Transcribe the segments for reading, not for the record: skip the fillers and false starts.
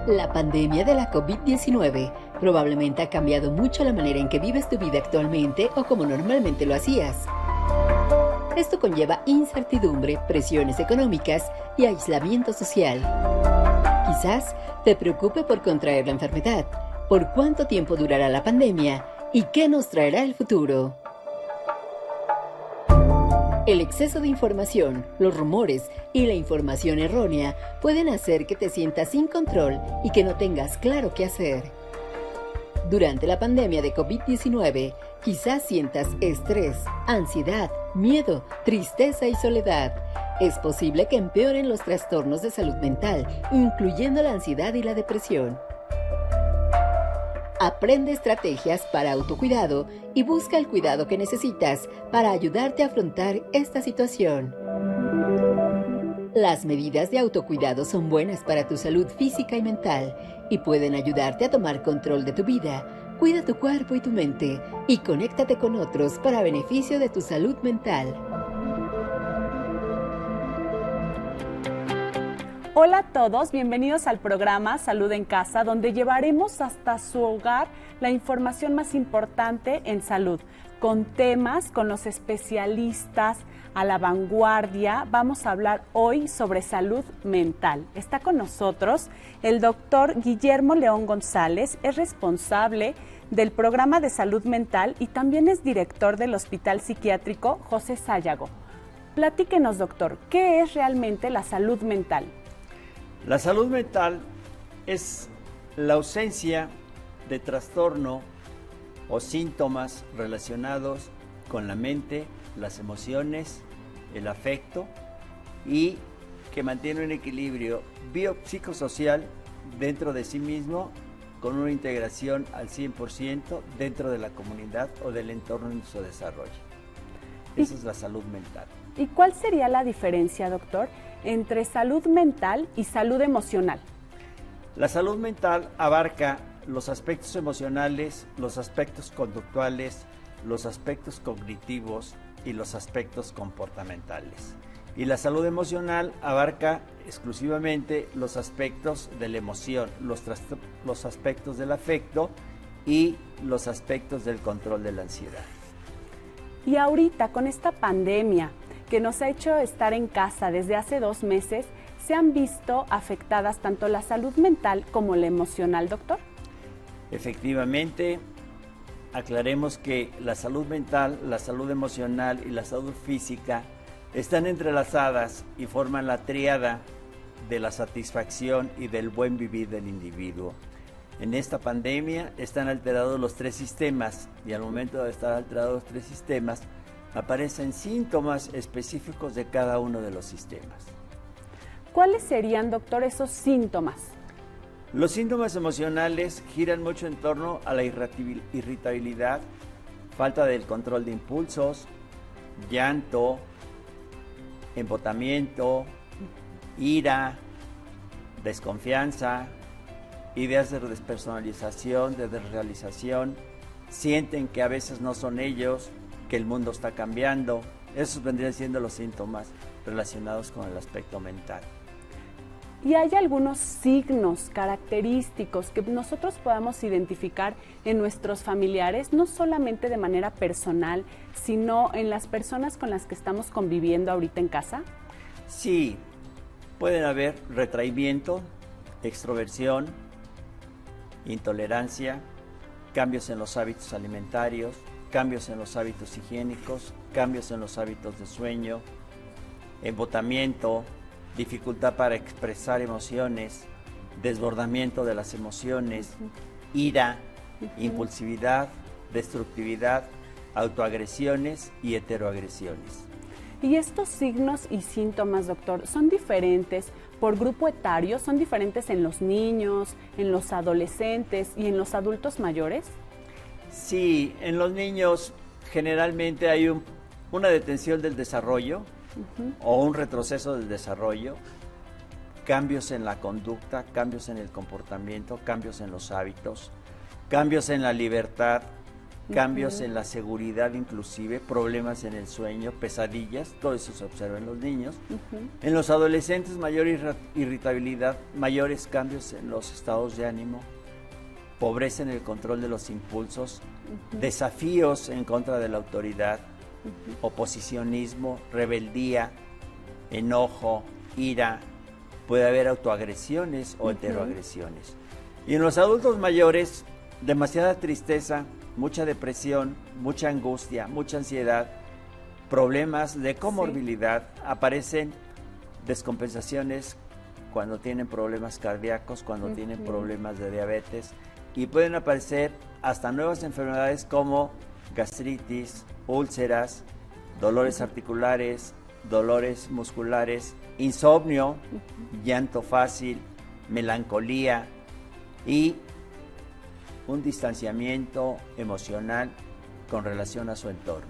La pandemia de la COVID-19 probablemente ha cambiado mucho la manera en que vives tu vida actualmente o como normalmente lo hacías. Esto conlleva incertidumbre, presiones económicas y aislamiento social. Quizás te preocupe por contraer la enfermedad, por cuánto tiempo durará la pandemia y qué nos traerá el futuro. El exceso de información, los rumores y la información errónea pueden hacer que te sientas sin control y que no tengas claro qué hacer. Durante la pandemia de COVID-19, quizás sientas estrés, ansiedad, miedo, tristeza y soledad. Es posible que empeoren los trastornos de salud mental, incluyendo la ansiedad y la depresión. Aprende estrategias para autocuidado y busca el cuidado que necesitas para ayudarte a afrontar esta situación. Las medidas de autocuidado son buenas para tu salud física y mental y pueden ayudarte a tomar control de tu vida. Cuida tu cuerpo y tu mente y conéctate con otros para beneficio de tu salud mental. Hola a todos, bienvenidos al programa Salud en Casa, donde llevaremos hasta su hogar la información más importante en salud, con temas, con los especialistas a la vanguardia. Vamos a hablar hoy sobre salud mental. Está con nosotros el doctor Guillermo León González, es responsable del programa de salud mental y también es director del Hospital Psiquiátrico José Sayago. Platíquenos, doctor, ¿qué es realmente la salud mental? La salud mental es la ausencia de trastorno o síntomas relacionados con la mente, las emociones, el afecto y que mantiene un equilibrio biopsicosocial dentro de sí mismo con una integración al 100% dentro de la comunidad o del entorno en su desarrollo. Esa es la salud mental. ¿Y cuál sería la diferencia, doctor, entre salud mental y salud emocional? La salud mental abarca los aspectos emocionales, los aspectos conductuales, los aspectos cognitivos y los aspectos comportamentales. Y la salud emocional abarca exclusivamente los aspectos de la emoción, los aspectos del afecto y los aspectos del control de la ansiedad. Y ahorita, con esta pandemia que nos ha hecho estar en casa desde hace 2 meses, ¿se han visto afectadas tanto la salud mental como la emocional, doctor? Efectivamente, aclaremos que la salud mental, la salud emocional y la salud física están entrelazadas y forman la tríada de la satisfacción y del buen vivir del individuo. En esta pandemia están alterados los 3 sistemas y al momento de estar alterados los 3 sistemas aparecen síntomas específicos de cada uno de los sistemas. ¿Cuáles serían, doctor, esos síntomas? Los síntomas emocionales giran mucho en torno a la irritabilidad, falta del control de impulsos, llanto, embotamiento, ira, desconfianza, ideas de despersonalización, de desrealización, sienten que a veces no son ellos, que el mundo está cambiando. Esos vendrían siendo los síntomas relacionados con el aspecto mental. ¿Y hay algunos signos característicos que nosotros podamos identificar en nuestros familiares, no solamente de manera personal, sino en las personas con las que estamos conviviendo ahorita en casa? Sí, pueden haber retraimiento, extroversión, intolerancia, cambios en los hábitos alimentarios, cambios en los hábitos higiénicos, cambios en los hábitos de sueño, embotamiento, dificultad para expresar emociones, desbordamiento de las emociones, ira, impulsividad, destructividad, autoagresiones y heteroagresiones. ¿Y estos signos y síntomas, doctor, son diferentes por grupo etario? ¿Son diferentes en los niños, en los adolescentes y en los adultos mayores? Sí, en los niños generalmente hay una detención del desarrollo o un retroceso del desarrollo, cambios en la conducta, cambios en el comportamiento, cambios en los hábitos, cambios en la libertad cambios en la seguridad inclusive, problemas en el sueño, pesadillas, todo eso se observa en los niños. En los adolescentes, mayor irritabilidad, mayores cambios en los estados de ánimo, pobreza en el control de los impulsos, desafíos en contra de la autoridad, oposicionismo, rebeldía, enojo, ira, puede haber autoagresiones o heteroagresiones. Y en los adultos mayores, demasiada tristeza, mucha depresión, mucha angustia, mucha ansiedad, problemas de comorbilidad, aparecen descompensaciones cuando tienen problemas cardíacos, cuando tienen problemas de diabetes, y pueden aparecer hasta nuevas enfermedades como gastritis, úlceras, dolores articulares, dolores musculares, insomnio, llanto fácil, melancolía y un distanciamiento emocional con relación a su entorno.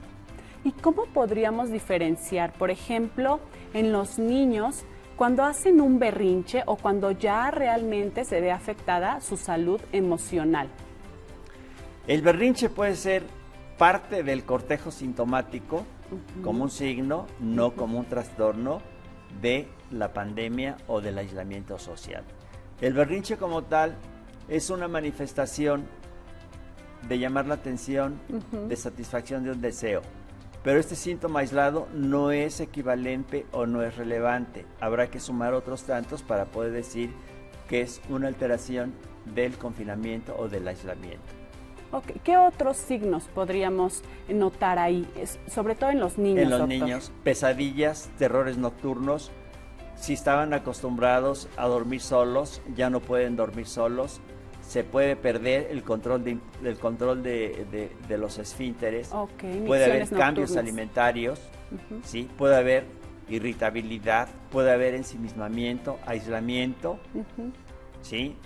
¿Y cómo podríamos diferenciar, por ejemplo, en los niños cuando hacen un berrinche o cuando ya realmente se ve afectada su salud emocional? El berrinche puede ser parte del cortejo sintomático como un signo, no como un trastorno de la pandemia o del aislamiento social. El berrinche como tal es una manifestación de llamar la atención, de satisfacción de un deseo. Pero este síntoma aislado no es equivalente o no es relevante. Habrá que sumar otros tantos para poder decir que es una alteración del confinamiento o del aislamiento. Okay. ¿Qué otros signos podríamos notar ahí, sobre todo en los niños? En los doctor? niños, pesadillas, terrores nocturnos. Si estaban acostumbrados a dormir solos, ya no pueden dormir solos. Se puede perder el control de los esfínteres. Puede haber cambios alimentarios, ¿sí? Puede haber irritabilidad, puede haber ensimismamiento, aislamiento, ¿sí?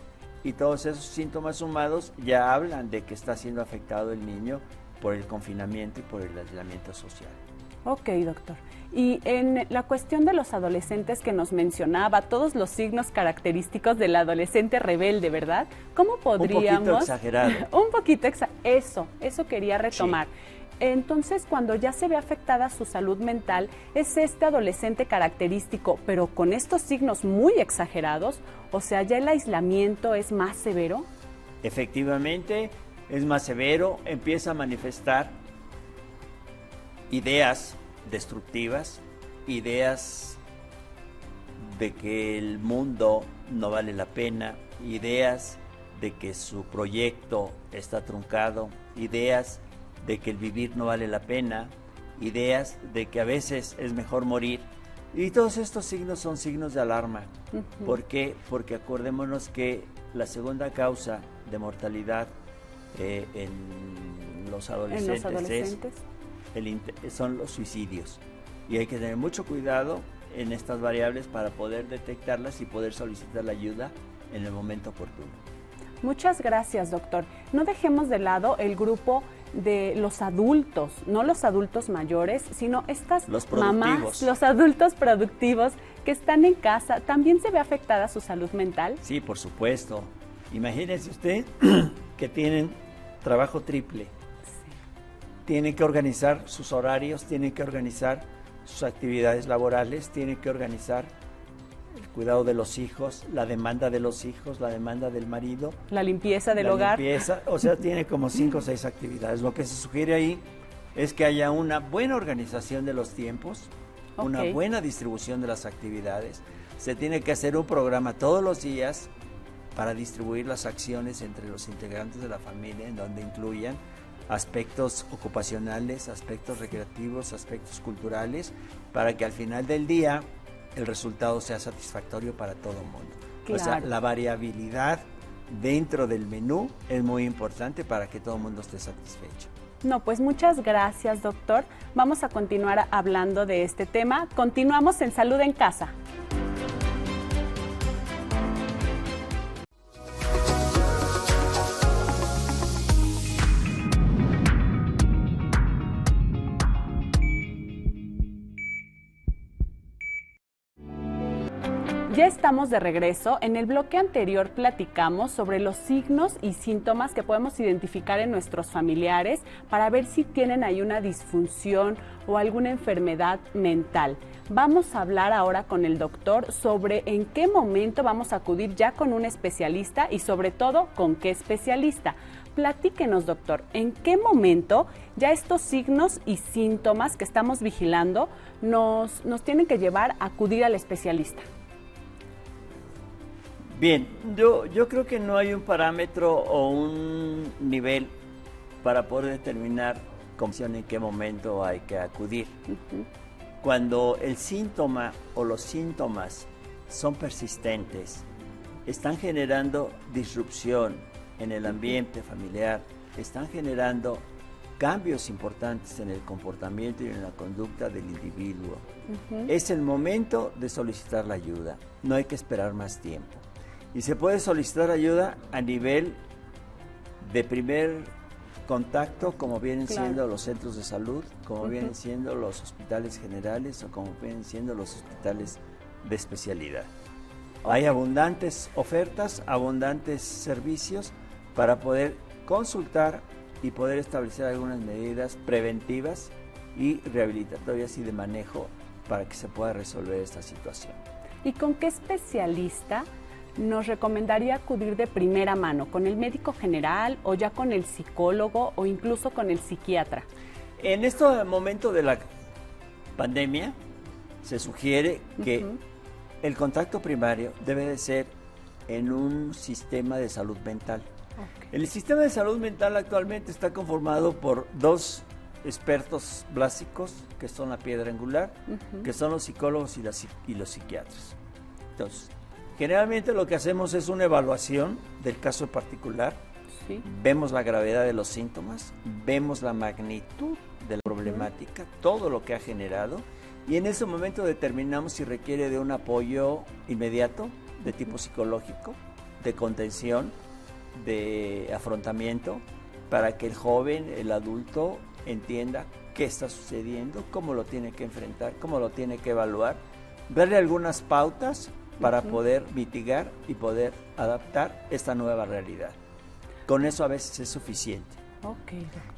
Y todos esos síntomas sumados ya hablan de que está siendo afectado el niño por el confinamiento y por el aislamiento social. Ok, doctor. Y en la cuestión de los adolescentes que nos mencionaba, todos los signos característicos del adolescente rebelde, ¿verdad? ¿Cómo podríamos... Un poquito exagerado. Un poquito eso quería retomar. Sí. Entonces, cuando ya se ve afectada su salud mental, ¿es este adolescente característico, pero con estos signos muy exagerados? O sea, ¿ya el aislamiento es más severo? Efectivamente, es más severo, empieza a manifestar ideas destructivas, ideas de que el mundo no vale la pena, ideas de que su proyecto está truncado, ideas de que el vivir no vale la pena, ideas de que a veces es mejor morir. Y todos estos signos son signos de alarma. ¿Por qué? Porque acordémonos que la segunda causa de mortalidad en los adolescentes son los suicidios. Y hay que tener mucho cuidado en estas variables para poder detectarlas y poder solicitar la ayuda en el momento oportuno. Muchas gracias, doctor. No dejemos de lado el grupo de los adultos, no los adultos mayores, sino estas mamás, los adultos productivos que están en casa. ¿También se ve afectada su salud mental? Sí, por supuesto. Imagínese usted que tienen trabajo triple. Sí. Tienen que organizar sus horarios, tienen que organizar sus actividades laborales, tienen que organizar el cuidado de los hijos, la demanda de los hijos, la demanda del marido. La limpieza del hogar. O sea, tiene como 5 o 6 actividades. Lo que se sugiere ahí es que haya una buena organización de los tiempos, una buena distribución de las actividades. Se tiene que hacer un programa todos los días para distribuir las acciones entre los integrantes de la familia, en donde incluyan aspectos ocupacionales, aspectos recreativos, aspectos culturales, para que al final del día el resultado sea satisfactorio para todo el mundo. Claro. O sea, la variabilidad dentro del menú es muy importante para que todo el mundo esté satisfecho. No, pues muchas gracias, doctor. Vamos a continuar hablando de este tema. Continuamos en Salud en Casa. Ya estamos de regreso. En el bloque anterior platicamos sobre los signos y síntomas que podemos identificar en nuestros familiares para ver si tienen ahí una disfunción o alguna enfermedad mental. Vamos a hablar ahora con el doctor sobre en qué momento vamos a acudir ya con un especialista y sobre todo con qué especialista. Platíquenos, doctor, ¿en qué momento ya estos signos y síntomas que estamos vigilando nos tienen que llevar a acudir al especialista? Bien, yo creo que no hay un parámetro o un nivel para poder determinar en qué momento hay que acudir. Cuando el síntoma o los síntomas son persistentes, están generando disrupción en el ambiente familiar, están generando cambios importantes en el comportamiento y en la conducta del individuo. Es el momento de solicitar la ayuda, no hay que esperar más tiempo. Y se puede solicitar ayuda a nivel de primer contacto, como vienen siendo los centros de salud, como vienen siendo los hospitales generales o como vienen siendo los hospitales de especialidad. Hay abundantes ofertas, abundantes servicios para poder consultar y poder establecer algunas medidas preventivas y rehabilitatorias y de manejo para que se pueda resolver esta situación. ¿Y con qué especialista nos recomendaría acudir de primera mano? ¿Con el médico general o ya con el psicólogo o incluso con el psiquiatra? En este momento de la pandemia se sugiere que el contacto primario debe de ser en un sistema de salud mental. El sistema de salud mental actualmente está conformado por dos expertos básicos, que son la piedra angular, que son los psicólogos y los psiquiatras. Entonces, generalmente lo que hacemos es una evaluación del caso en particular, vemos la gravedad de los síntomas, vemos la magnitud de la problemática, todo lo que ha generado, y en ese momento determinamos si requiere de un apoyo inmediato de tipo psicológico, de contención, de afrontamiento, para que el joven, el adulto, entienda qué está sucediendo, cómo lo tiene que enfrentar, cómo lo tiene que evaluar, darle algunas pautas para poder mitigar y poder adaptar esta nueva realidad. Con eso a veces es suficiente.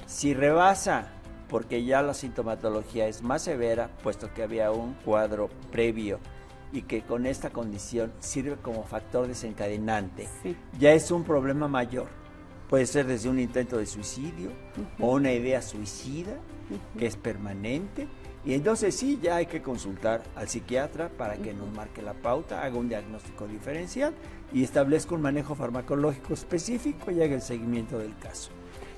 Si rebasa, porque ya la sintomatología es más severa, puesto que había un cuadro previo y que con esta condición sirve como factor desencadenante, ya es un problema mayor. Puede ser desde un intento de suicidio o una idea suicida que es permanente, y entonces sí, ya hay que consultar al psiquiatra para que nos marque la pauta, haga un diagnóstico diferencial y establezca un manejo farmacológico específico y haga el seguimiento del caso.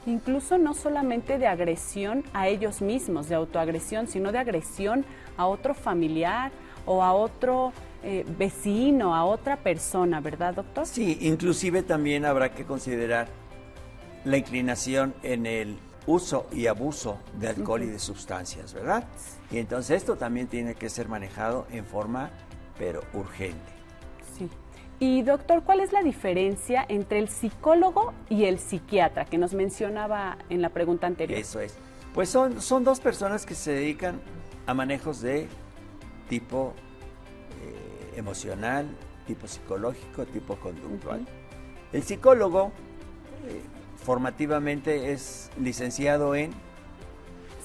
Incluso no solamente de agresión a ellos mismos, de autoagresión, sino de agresión a otro familiar o a otro vecino, a otra persona, ¿verdad, doctor? Sí, inclusive también habrá que considerar la inclinación en el uso y abuso de alcohol y de sustancias, ¿verdad? Y entonces esto también tiene que ser manejado en forma, pero urgente. Sí. Y doctor, ¿cuál es la diferencia entre el psicólogo y el psiquiatra que nos mencionaba en la pregunta anterior? Eso es. Pues son dos personas que se dedican a manejos de tipo emocional, tipo psicológico, tipo conductual. El psicólogo formativamente es licenciado en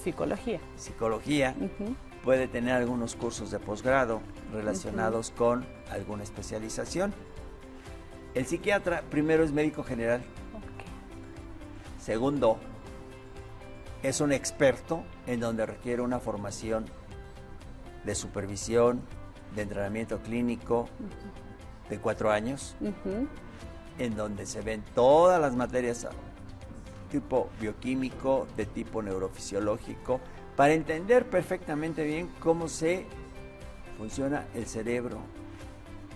psicología. Puede tener algunos cursos de posgrado relacionados con alguna especialización. El psiquiatra primero es médico general. Segundo, es un experto en donde requiere una formación de supervisión, de entrenamiento clínico de 4 años, en donde se ven todas las materias tipo bioquímico, de tipo neurofisiológico, para entender perfectamente bien cómo se funciona el cerebro,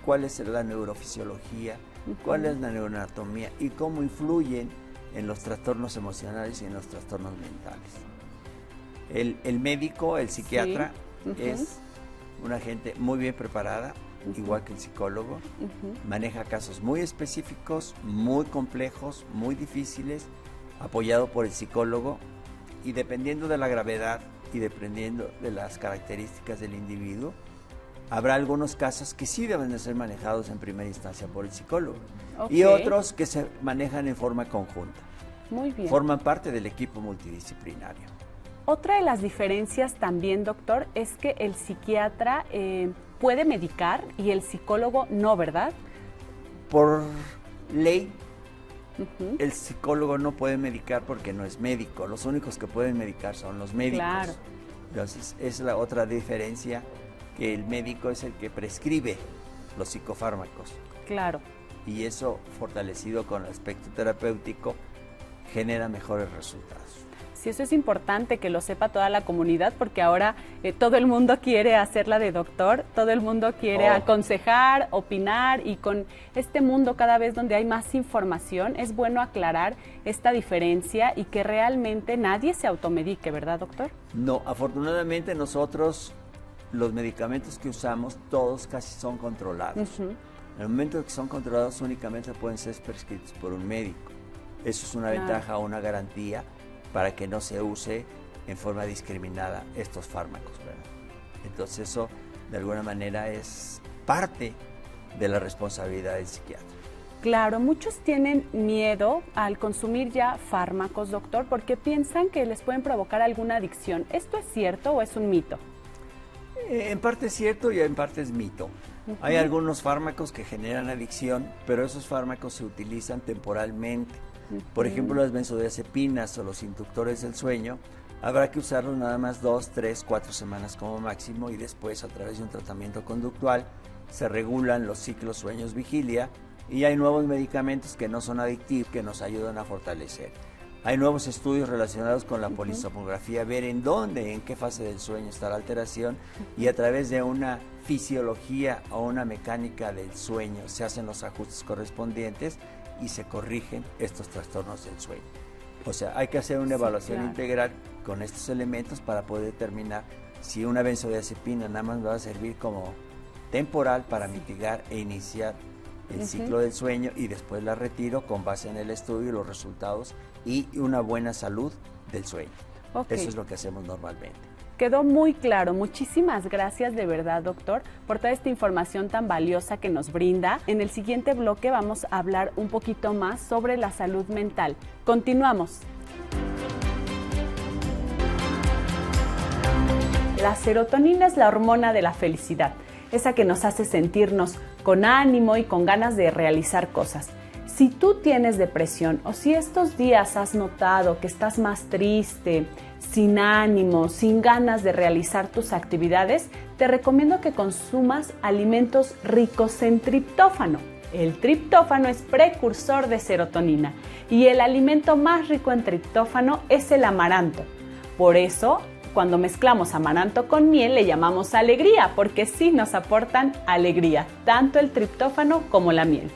cuál es la neurofisiología, cuál es la neuroanatomía y cómo influyen en los trastornos emocionales y en los trastornos mentales. El médico, el psiquiatra, es una gente muy bien preparada, igual que el psicólogo, maneja casos muy específicos, muy complejos, muy difíciles, apoyado por el psicólogo, y dependiendo de la gravedad y dependiendo de las características del individuo, Habrá algunos casos que sí deben de ser manejados en primera instancia por el psicólogo Ok. y otros que se manejan en forma conjunta. Muy bien. Forman parte del equipo multidisciplinario. Otra de las diferencias también, doctor, es que el psiquiatra puede medicar y el psicólogo no, ¿verdad? Por ley, Ujú. el psicólogo no puede medicar porque no es médico. Los únicos que pueden medicar son los médicos. Claro. Entonces, es la otra diferencia, que el médico es el que prescribe los psicofármacos. Claro. Y eso, fortalecido con el aspecto terapéutico, genera mejores resultados. Sí, eso es importante que lo sepa toda la comunidad, porque ahora todo el mundo quiere hacerla de doctor, todo el mundo quiere aconsejar, opinar, y con este mundo cada vez donde hay más información, es bueno aclarar esta diferencia y que realmente nadie se automedique, ¿verdad, doctor? No, afortunadamente nosotros, los medicamentos que usamos, todos casi son controlados. Ujú. En el momento que son controlados, únicamente pueden ser prescritos por un médico. Eso es una Claro. ventaja o una garantía para que no se use en forma discriminada estos fármacos, ¿verdad? Entonces eso, de alguna manera, es parte de la responsabilidad del psiquiatra. Claro, muchos tienen miedo al consumir ya fármacos, doctor, porque piensan que les pueden provocar alguna adicción. ¿Esto es cierto o es un mito? En parte es cierto y en parte es mito. Hay algunos fármacos que generan adicción, pero esos fármacos se utilizan temporalmente. Por ejemplo, las benzodiazepinas o los inductores del sueño, habrá que usarlos nada más 2, 3, 4 semanas como máximo, y después, a través de un tratamiento conductual, se regulan los ciclos sueños-vigilia, y hay nuevos medicamentos que no son adictivos, que nos ayudan a fortalecer. Hay nuevos estudios relacionados con la polisomnografía, ver en dónde, en qué fase del sueño está la alteración, y a través de una fisiología o una mecánica del sueño se hacen los ajustes correspondientes y se corrigen estos trastornos del sueño. O sea, hay que hacer una evaluación integral con estos elementos para poder determinar si una benzodiazepina nada más va a servir como temporal para mitigar e iniciar el ciclo del sueño, y después la retiro con base en el estudio y los resultados y una buena salud del sueño. Ok. Eso es lo que hacemos normalmente. Quedó muy claro. Muchísimas gracias de verdad, doctor, por toda esta información tan valiosa que nos brinda. En el siguiente bloque vamos a hablar un poquito más sobre la salud mental. Continuamos. La serotonina es la hormona de la felicidad, esa que nos hace sentirnos con ánimo y con ganas de realizar cosas. Si tú tienes depresión o si estos días has notado que estás más triste, sin ánimo, sin ganas de realizar tus actividades, te recomiendo que consumas alimentos ricos en triptófano. El triptófano es precursor de serotonina y el alimento más rico en triptófano es el amaranto. Por eso, cuando mezclamos amaranto con miel le llamamos alegría, porque sí nos aportan alegría, tanto el triptófano como la miel.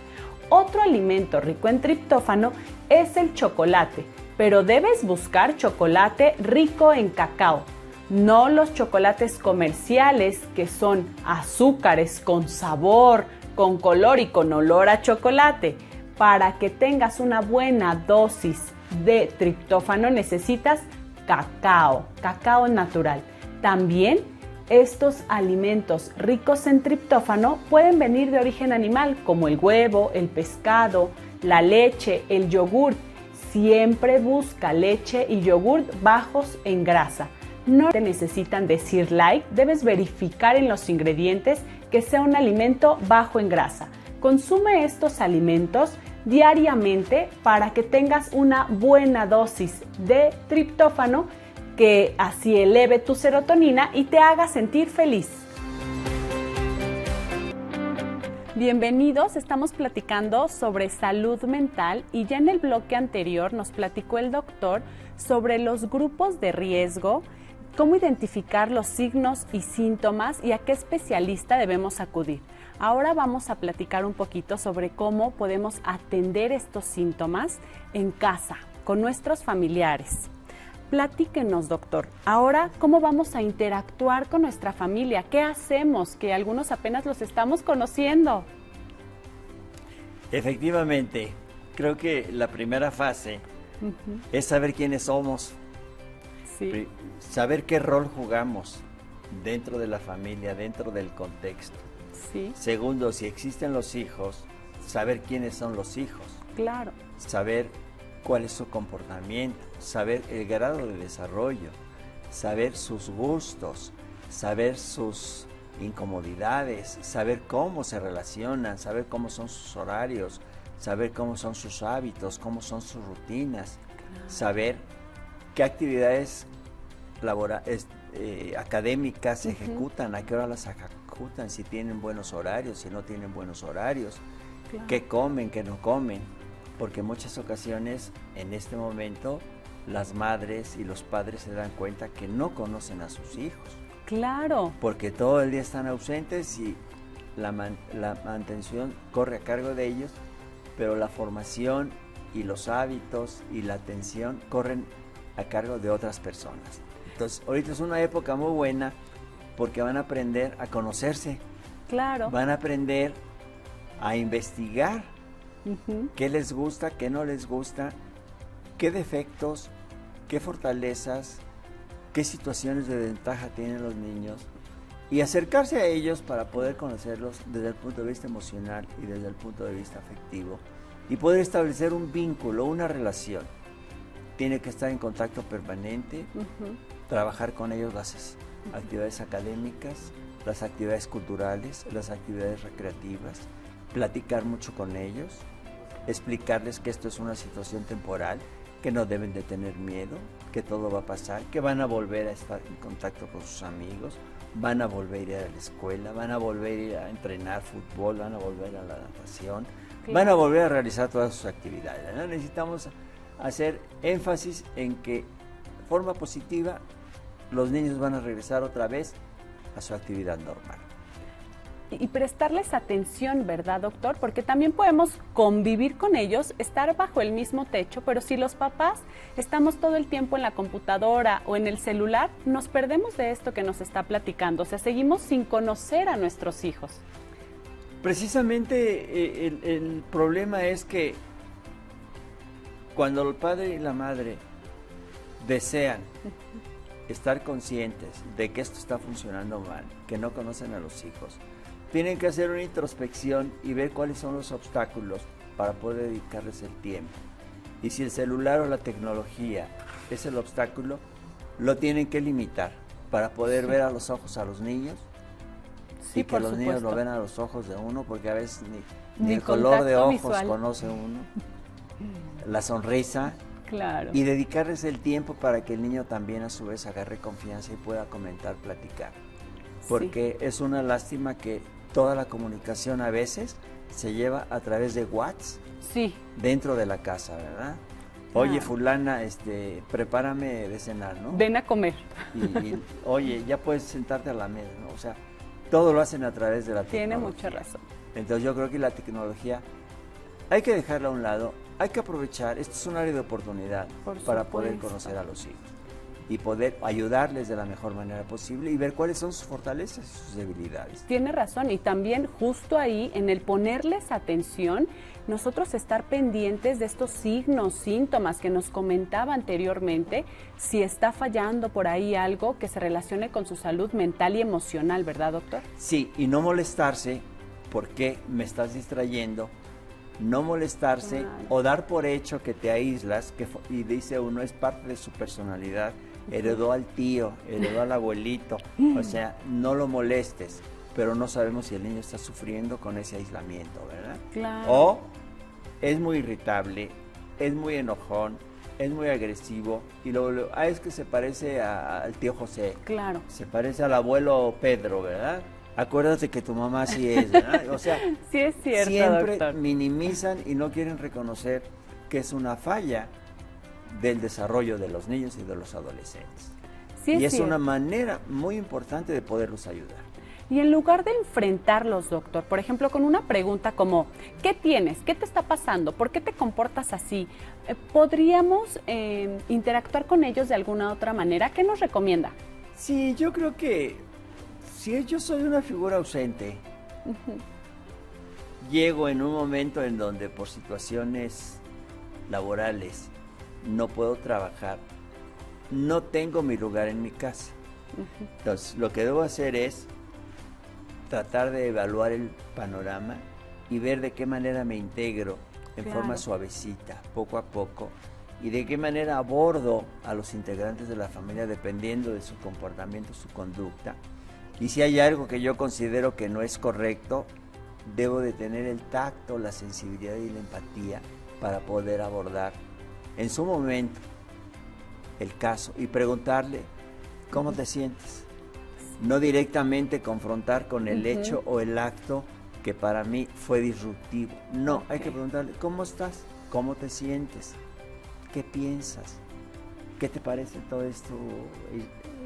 Otro alimento rico en triptófano es el chocolate, pero debes buscar chocolate rico en cacao, no los chocolates comerciales que son azúcares con sabor, con color y con olor a chocolate. Para que tengas una buena dosis de triptófano necesitas cacao natural. También estos alimentos ricos en triptófano pueden venir de origen animal, como el huevo, el pescado, la leche, el yogur. Siempre busca leche y yogur bajos en grasa. No te necesitan decir like, debes verificar en los ingredientes que sea un alimento bajo en grasa. Consume estos alimentos diariamente para que tengas una buena dosis de triptófano, que así eleve tu serotonina y te haga sentir feliz. Bienvenidos, estamos platicando sobre salud mental y ya en el bloque anterior nos platicó el doctor sobre los grupos de riesgo, cómo identificar los signos y síntomas y a qué especialista debemos acudir. Ahora vamos a platicar un poquito sobre cómo podemos atender estos síntomas en casa, con nuestros familiares. Platíquenos, doctor. Ahora, ¿cómo vamos a interactuar con nuestra familia? ¿Qué hacemos? Que algunos apenas los estamos conociendo. Efectivamente, creo que la primera fase es saber quiénes somos, Sí. saber qué rol jugamos, dentro de la familia, dentro del contexto. Sí. Segundo, si existen los hijos, saber quiénes son los hijos. Claro. Saber cuál es su comportamiento, saber el grado de desarrollo, saber sus gustos, saber sus incomodidades, saber cómo se relacionan, saber cómo son sus horarios, saber cómo son sus hábitos, cómo son sus rutinas, saber qué actividades académicas se ejecutan, a qué hora las ejecutan, si tienen buenos horarios, si no tienen buenos horarios, qué comen, qué no comen, porque en muchas ocasiones en este momento las madres y los padres se dan cuenta que no conocen a sus hijos. Claro. Porque todo el día están ausentes y la mantención corre a cargo de ellos, pero la formación y los hábitos y la atención corren a cargo de otras personas. Entonces, ahorita es una época muy buena porque van a aprender a conocerse. Claro. Van a aprender a investigar qué les gusta, qué no les gusta, qué defectos, qué fortalezas, qué situaciones de ventaja tienen los niños y acercarse a ellos para poder conocerlos desde el punto de vista emocional y desde el punto de vista afectivo y poder establecer un vínculo, una relación. Tiene que estar en contacto permanente, trabajar con ellos las actividades académicas, las actividades culturales, las actividades recreativas, platicar mucho con ellos, explicarles que esto es una situación temporal, que no deben de tener miedo, que todo va a pasar, que van a volver a estar en contacto con sus amigos, van a volver a ir a la escuela, van a volver a ir a entrenar fútbol, van a volver a la natación, van a volver a realizar todas sus actividades, ¿no? Necesitamos hacer énfasis en que de forma positiva los niños van a regresar otra vez a su actividad normal. Y prestarles atención, ¿verdad, doctor? Porque también podemos convivir con ellos, estar bajo el mismo techo, pero si los papás estamos todo el tiempo en la computadora o en el celular, nos perdemos de esto que nos está platicando, o sea, seguimos sin conocer a nuestros hijos. Precisamente el problema es que cuando el padre y la madre desean estar conscientes de que esto está funcionando mal, que no conocen a los hijos, tienen que hacer una introspección y ver cuáles son los obstáculos para poder dedicarles el tiempo. Y si el celular o la tecnología es el obstáculo, lo tienen que limitar para poder ver a los ojos a los niños y que los niños lo ven a los ojos de uno, porque a veces ni el color de ojos visual conoce uno, la sonrisa. Claro. Y dedicarles el tiempo para que el niño también a su vez agarre confianza y pueda comentar, platicar. Porque es una lástima que toda la comunicación a veces se lleva a través de WhatsApp dentro de la casa, ¿verdad? Oye, fulana, prepárame de cenar, ¿no? Ven a comer. Y oye, ya puedes sentarte a la mesa, ¿no? O sea, todo lo hacen a través de la tecnología. Tiene mucha razón. Entonces yo creo que la tecnología hay que dejarla a un lado, hay que aprovechar, esto es un área de oportunidad para poder conocer a los hijos y poder ayudarles de la mejor manera posible y ver cuáles son sus fortalezas y sus debilidades. Tiene razón, y también justo ahí, en el ponerles atención, nosotros estar pendientes de estos signos, síntomas que nos comentaba anteriormente, si está fallando por ahí algo que se relacione con su salud mental y emocional, ¿verdad, doctor? Sí, y no molestarse porque me estás distrayendo, no molestarse o dar por hecho que te aíslas, y dice uno, es parte de su personalidad, heredó al tío, heredó al abuelito, o sea, no lo molestes, pero no sabemos si el niño está sufriendo con ese aislamiento, ¿verdad? Claro. O es muy irritable, es muy enojón, es muy agresivo, y luego es que se parece al tío José, claro, se parece al abuelo Pedro, ¿verdad? Acuérdate que tu mamá sí es, ¿verdad? O sea, sí es cierto, siempre doctor. Minimizan y no quieren reconocer que es una falla del desarrollo de los niños y de los adolescentes. Sí es y es cierto. una manera muy importante de poderlos ayudar. Y en lugar de enfrentarlos, doctor, por ejemplo, con una pregunta como, ¿qué tienes? ¿Qué te está pasando? ¿Por qué te comportas así? ¿Podríamos interactuar con ellos de alguna otra manera? ¿Qué nos recomienda? Sí, yo creo que si yo soy una figura ausente, llego en un momento en donde por situaciones laborales no puedo trabajar, no tengo mi lugar en mi casa. Entonces, lo que debo hacer es tratar de evaluar el panorama y ver de qué manera me integro en forma suavecita, poco a poco, y de qué manera abordo a los integrantes de la familia dependiendo de su comportamiento, su conducta. Y si hay algo que yo considero que no es correcto, debo de tener el tacto, la sensibilidad y la empatía para poder abordar en su momento el caso y preguntarle cómo te sientes. No directamente confrontar con el hecho o el acto que para mí fue disruptivo. No, hay que preguntarle, ¿cómo estás? ¿Cómo te sientes? ¿Qué piensas? ¿Qué te parece todo esto,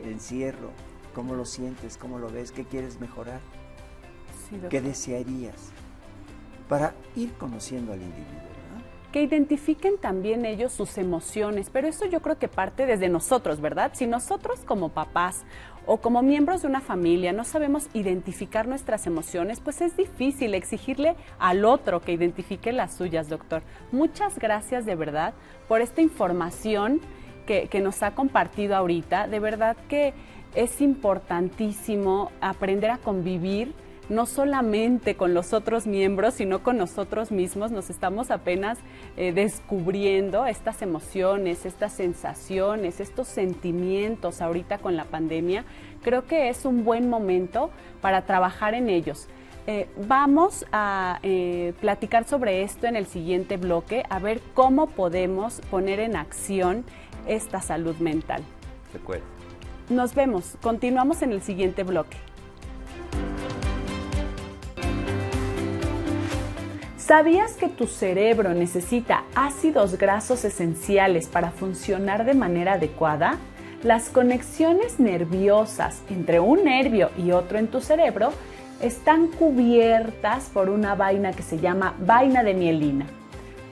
el encierro? ¿Cómo lo sientes? ¿Cómo lo ves? ¿Qué quieres mejorar? Sí, ¿qué desearías? Para ir conociendo al individuo, ¿no? Que identifiquen también ellos sus emociones, pero eso yo creo que parte desde nosotros, ¿verdad? Si nosotros como papás o como miembros de una familia no sabemos identificar nuestras emociones, pues es difícil exigirle al otro que identifique las suyas, doctor. Muchas gracias de verdad por esta información que nos ha compartido ahorita. De verdad que es importantísimo aprender a convivir no solamente con los otros miembros, sino con nosotros mismos. Nos estamos apenas descubriendo estas emociones, estas sensaciones, estos sentimientos ahorita con la pandemia. Creo que es un buen momento para trabajar en ellos. Vamos a platicar sobre esto en el siguiente bloque, a ver cómo podemos poner en acción esta salud mental. De acuerdo. Nos vemos, continuamos en el siguiente bloque. ¿Sabías que tu cerebro necesita ácidos grasos esenciales para funcionar de manera adecuada? Las conexiones nerviosas entre un nervio y otro en tu cerebro están cubiertas por una vaina que se llama vaina de mielina.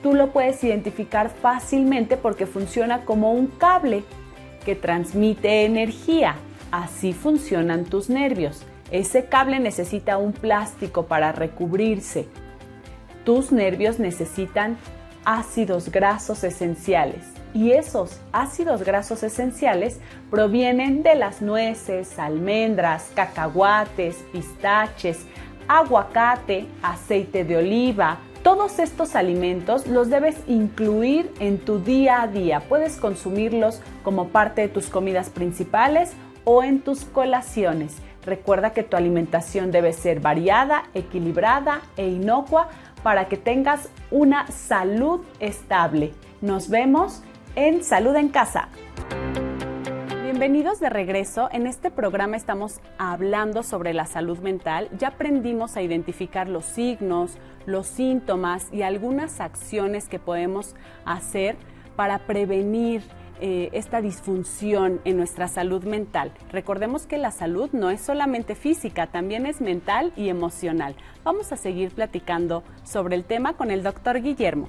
Tú lo puedes identificar fácilmente porque funciona como un cable que transmite energía. Así funcionan tus nervios. Ese cable necesita un plástico para recubrirse. Tus nervios necesitan ácidos grasos esenciales y esos ácidos grasos esenciales provienen de las nueces, almendras, cacahuates, pistaches, aguacate, aceite de oliva. Todos estos alimentos los debes incluir en tu día a día. Puedes consumirlos como parte de tus comidas principales o en tus colaciones. Recuerda que tu alimentación debe ser variada, equilibrada e inocua para que tengas una salud estable. Nos vemos en Salud en Casa. Bienvenidos de regreso. En este programa estamos hablando sobre la salud mental. Ya aprendimos a identificar los signos, los síntomas y algunas acciones que podemos hacer para prevenir esta disfunción en nuestra salud mental. Recordemos que la salud no es solamente física, también es mental y emocional. Vamos a seguir platicando sobre el tema con el doctor Guillermo.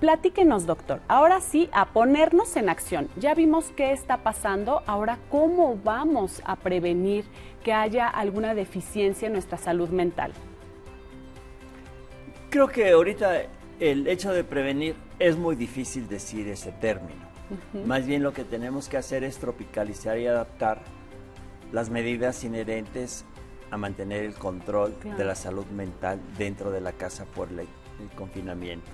Platíquenos, doctor. Ahora sí, a ponernos en acción. Ya vimos qué está pasando, ahora cómo vamos a prevenir que haya alguna deficiencia en nuestra salud mental. Creo que ahorita el hecho de prevenir es muy difícil decir ese término. Más bien lo que tenemos que hacer es tropicalizar y adaptar las medidas inherentes a mantener el control de la salud mental dentro de la casa por el confinamiento.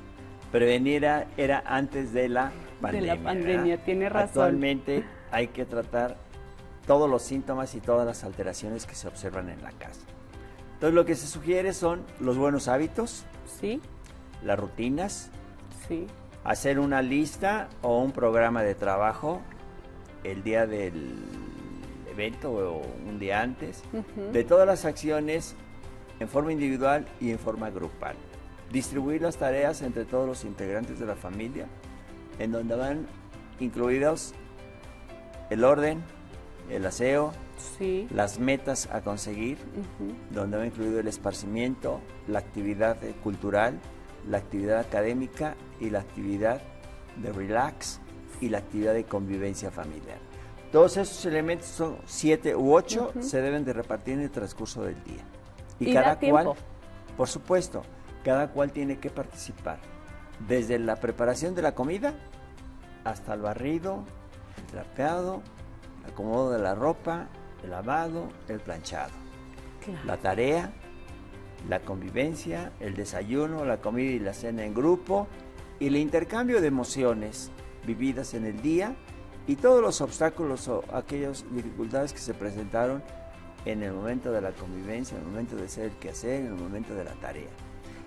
Prevenir era antes de la pandemia. De la pandemia, tiene razón. Actualmente hay que tratar todos los síntomas y todas las alteraciones que se observan en la casa. Entonces lo que se sugiere son los buenos hábitos, sí, las rutinas, sí, hacer una lista o un programa de trabajo el día del evento o un día antes, de todas las acciones en forma individual y en forma grupal. Distribuir las tareas entre todos los integrantes de la familia, en donde van incluidos el orden, el aseo, sí, las metas a conseguir, donde va incluido el esparcimiento, la actividad cultural, la actividad académica y la actividad de relax y la actividad de convivencia familiar. Todos esos elementos, son 7 u 8, se deben de repartir en el transcurso del día. Y cada cual, por supuesto, cada cual tiene que participar, desde la preparación de la comida hasta el barrido, el trapeado, el acomodo de la ropa, el lavado, el planchado. Claro. La tarea, la convivencia, el desayuno, la comida y la cena en grupo y el intercambio de emociones vividas en el día y todos los obstáculos o aquellas dificultades que se presentaron en el momento de la convivencia, en el momento de hacer el quehacer, en el momento de la tarea.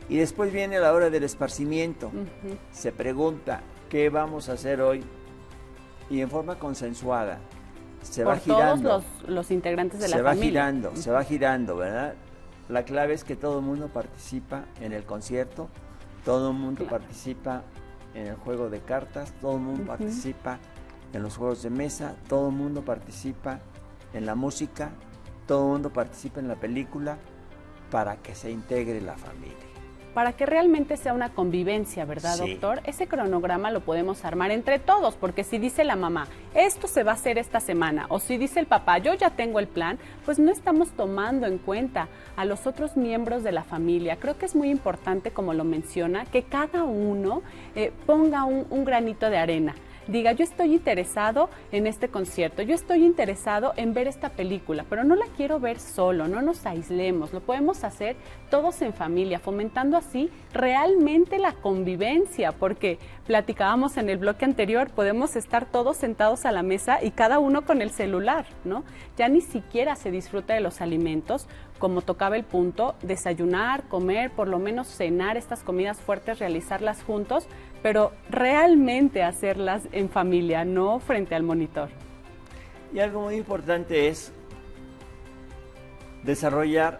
Y después viene la hora del esparcimiento. Se pregunta, ¿qué vamos a hacer hoy? Y en forma consensuada. Se va girando. Todos los integrantes de la familia. Se va girando, ¿verdad? La clave es que todo el mundo participa en el concierto, todo el mundo participa en el juego de cartas, todo el mundo participa en los juegos de mesa, todo el mundo participa en la música, todo el mundo participa en la película para que se integre la familia. Para que realmente sea una convivencia, ¿verdad, doctor? Ese cronograma lo podemos armar entre todos, porque si dice la mamá, esto se va a hacer esta semana, o si dice el papá, yo ya tengo el plan, pues no estamos tomando en cuenta a los otros miembros de la familia. Creo que es muy importante, como lo menciona, que cada uno ponga un granito de arena. Diga, yo estoy interesado en este concierto, yo estoy interesado en ver esta película, pero no la quiero ver solo, no nos aislemos, lo podemos hacer todos en familia, fomentando así realmente la convivencia, porque platicábamos en el bloque anterior, podemos estar todos sentados a la mesa y cada uno con el celular, ¿no? Ya ni siquiera se disfruta de los alimentos, como tocaba el punto, desayunar, comer, por lo menos cenar estas comidas fuertes, realizarlas juntos, pero realmente hacerlas en familia, no frente al monitor. Y algo muy importante es desarrollar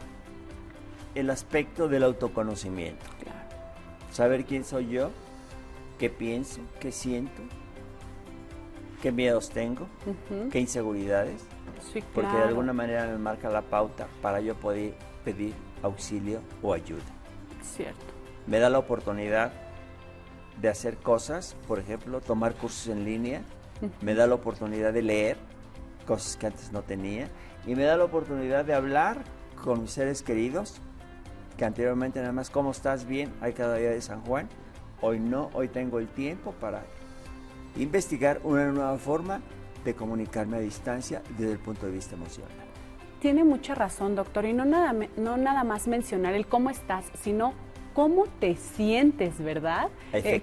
el aspecto del autoconocimiento. Claro. Saber quién soy yo, qué pienso, qué siento, qué miedos tengo, qué inseguridades, sí, claro. Porque de alguna manera me marca la pauta para yo poder pedir auxilio o ayuda. Cierto. Me da la oportunidad de hacer cosas, por ejemplo, tomar cursos en línea, me da la oportunidad de leer cosas que antes no tenía y me da la oportunidad de hablar con mis seres queridos, que anteriormente nada más, ¿cómo estás? Bien, hay cada día de San Juan. Hoy no, hoy tengo el tiempo para investigar una nueva forma de comunicarme a distancia desde el punto de vista emocional. Tiene mucha razón, doctor, y no nada más mencionar el cómo estás, sino cómo te sientes, ¿verdad?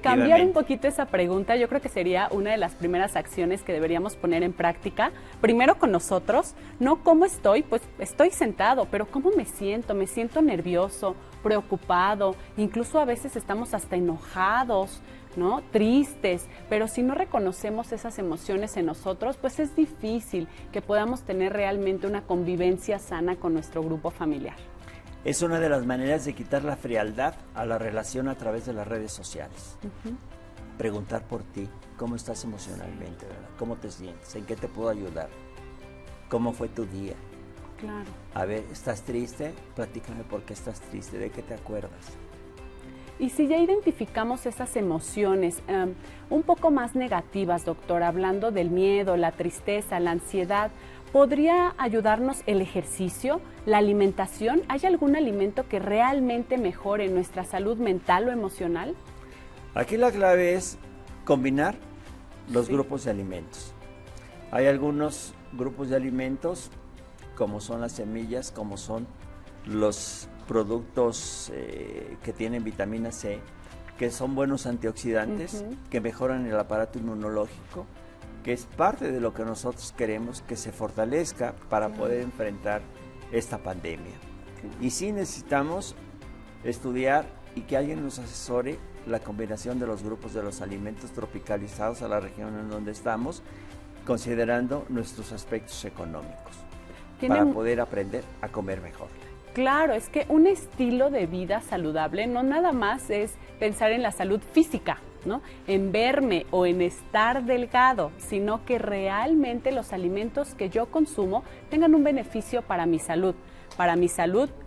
Cambiar un poquito esa pregunta, yo creo que sería una de las primeras acciones que deberíamos poner en práctica. Primero con nosotros, no cómo estoy, pues estoy sentado, pero cómo me siento nervioso, preocupado, incluso a veces estamos hasta enojados, ¿no? Tristes, pero si no reconocemos esas emociones en nosotros, pues es difícil que podamos tener realmente una convivencia sana con nuestro grupo familiar. Es una de las maneras de quitar la frialdad a la relación a través de las redes sociales. Preguntar por ti, cómo estás emocionalmente, ¿verdad? ¿Cómo te sientes? ¿En qué te puedo ayudar? ¿Cómo fue tu día? Claro. A ver, ¿estás triste? Platícame por qué estás triste, ¿de qué te acuerdas? Y si ya identificamos esas emociones un poco más negativas, doctor, hablando del miedo, la tristeza, la ansiedad, ¿podría ayudarnos el ejercicio, la alimentación? ¿Hay algún alimento que realmente mejore nuestra salud mental o emocional? Aquí la clave es combinar los grupos de alimentos. Hay algunos grupos de alimentos, como son las semillas, como son los productos que tienen vitamina C, que son buenos antioxidantes, que mejoran el aparato inmunológico, que es parte de lo que nosotros queremos que se fortalezca para poder enfrentar esta pandemia. Y sí necesitamos estudiar y que alguien nos asesore la combinación de los grupos de los alimentos tropicalizados a la región en donde estamos, considerando nuestros aspectos económicos, para poder aprender a comer mejor. Claro, es que un estilo de vida saludable no nada más es pensar en la salud física, ¿no? En verme o en estar delgado, sino que realmente los alimentos que yo consumo tengan un beneficio para mi salud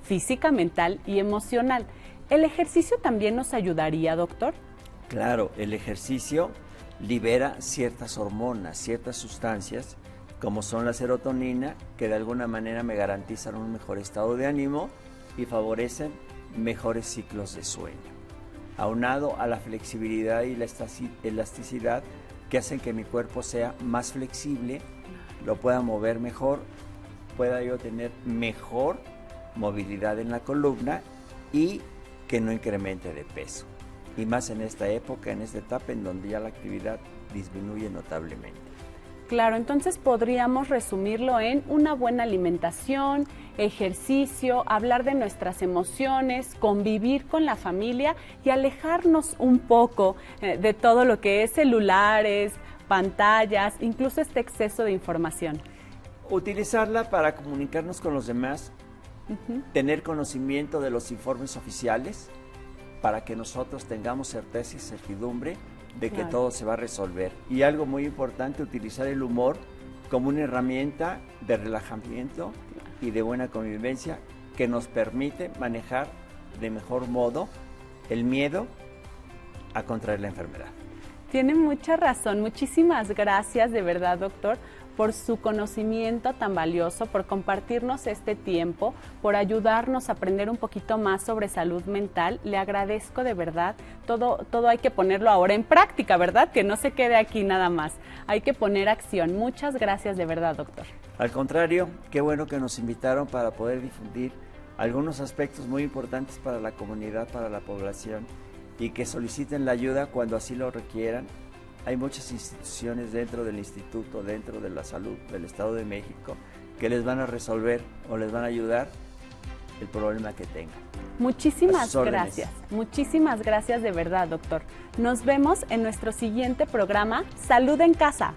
física, mental y emocional. ¿El ejercicio también nos ayudaría, doctor? Claro, el ejercicio libera ciertas hormonas, ciertas sustancias, como son la serotonina, que de alguna manera me garantizan un mejor estado de ánimo y favorecen mejores ciclos de sueño, aunado a la flexibilidad y la elasticidad que hacen que mi cuerpo sea más flexible, lo pueda mover mejor pueda yo tener mejor movilidad en la columna y que no incremente de peso. Y más en esta época, en esta etapa en donde ya la actividad disminuye notablemente. Claro, entonces podríamos resumirlo en una buena alimentación, ejercicio, hablar de nuestras emociones, convivir con la familia y alejarnos un poco de todo lo que es celulares, pantallas, incluso este exceso de información. Utilizarla para comunicarnos con los demás, tener conocimiento de los informes oficiales para que nosotros tengamos certeza y certidumbre de que todo se va a resolver. Y algo muy importante, utilizar el humor como una herramienta de relajamiento y de buena convivencia que nos permite manejar de mejor modo el miedo a contraer la enfermedad. Tiene mucha razón. Muchísimas gracias de verdad, doctor, por su conocimiento tan valioso, por compartirnos este tiempo, por ayudarnos a aprender un poquito más sobre salud mental. Le agradezco de verdad. Todo hay que ponerlo ahora en práctica, ¿verdad? Que no se quede aquí nada más. Hay que poner acción. Muchas gracias de verdad, doctor. Al contrario, qué bueno que nos invitaron para poder difundir algunos aspectos muy importantes para la comunidad, para la población, y que soliciten la ayuda cuando así lo requieran. Hay muchas instituciones dentro del instituto, dentro de la salud del Estado de México, que les van a resolver o les van a ayudar el problema que tengan. Muchísimas gracias de verdad, doctor. Nos vemos en nuestro siguiente programa, Salud en Casa.